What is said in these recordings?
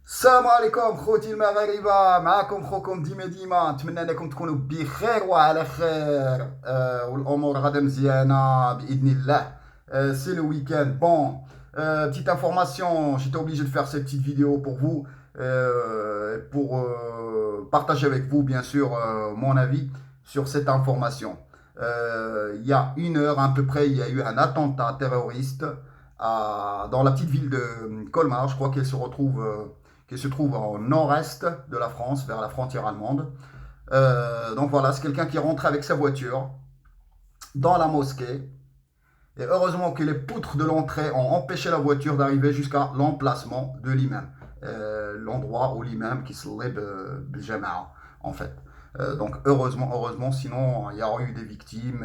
السلام عليكم خوتي المغاربة، معكم خوكم ديما نتمنى انكم تكونوا بخير وعلى خير والامور غادا مزيانة باذن الله. C'est le week-end. Bon, petite information, j'étais obligé de faire cette petite vidéo pour vous, pour partager avec vous bien sûr mon avis sur cette information. Il y a une heure à peu près, il y a eu un attentat terroriste dans la petite ville de Colmar. Je crois qu'elle se retrouve qui se trouve au nord-est de la France, vers la frontière allemande. Donc voilà, c'est quelqu'un qui est rentré avec sa voiture dans la mosquée. Et heureusement que les poutres de l'entrée ont empêché la voiture d'arriver jusqu'à l'emplacement de l'imam. L'endroit où l'imam qui se lève en fait. Donc heureusement, sinon il y aurait eu des victimes.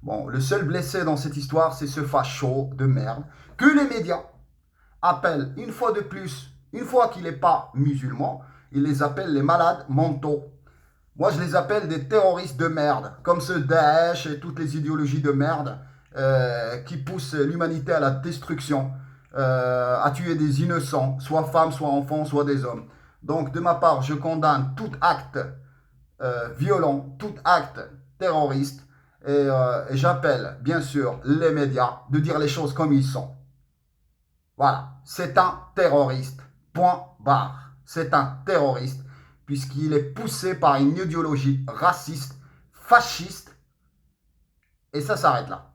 Bon, le seul blessé dans cette histoire, c'est ce facho de merde que les médias appellent une fois de plus, une fois qu'il n'est pas musulman, ils les appellent les malades mentaux. Moi, je les appelle des terroristes de merde, comme ce Daesh et toutes les idéologies de merde qui poussent l'humanité à la destruction, à tuer des innocents, soit femmes, soit enfants, soit des hommes. Donc, de ma part, je condamne tout acte violent, tout acte terroriste, et j'appelle, bien sûr, les médias de dire les choses comme ils sont. Voilà, c'est un terroriste. Point barre. C'est un terroriste puisqu'il est poussé par une idéologie raciste, fasciste, et ça s'arrête là,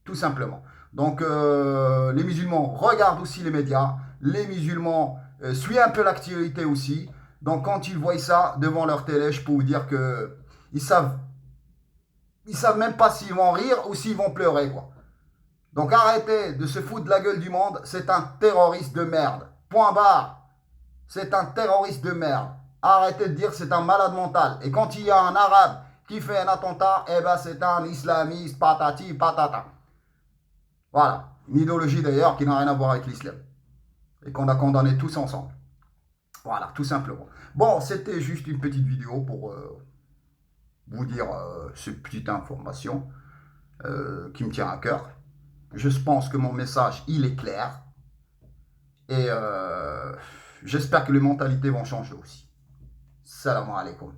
tout simplement. Donc les musulmans regardent aussi les médias, les musulmans suivent un peu l'actualité aussi. Donc quand ils voient ça devant leur télé, je peux vous dire que ils savent même pas s'ils vont rire ou s'ils vont pleurer, quoi. Donc arrêtez de se foutre de la gueule du monde, c'est un terroriste de merde. Point barre. C'est un terroriste de merde. Arrêtez de dire que c'est un malade mental. Et quand il y a un arabe qui fait un attentat, eh ben c'est un islamiste, patati, patata. Voilà. Une idéologie d'ailleurs qui n'a rien à voir avec l'islam. Et qu'on a condamné tous ensemble. Voilà, tout simplement. Bon, c'était juste une petite vidéo pour vous dire cette petite information qui me tient à cœur. Je pense que mon message, il est clair. Et j'espère que les mentalités vont changer aussi. Salam alaikum.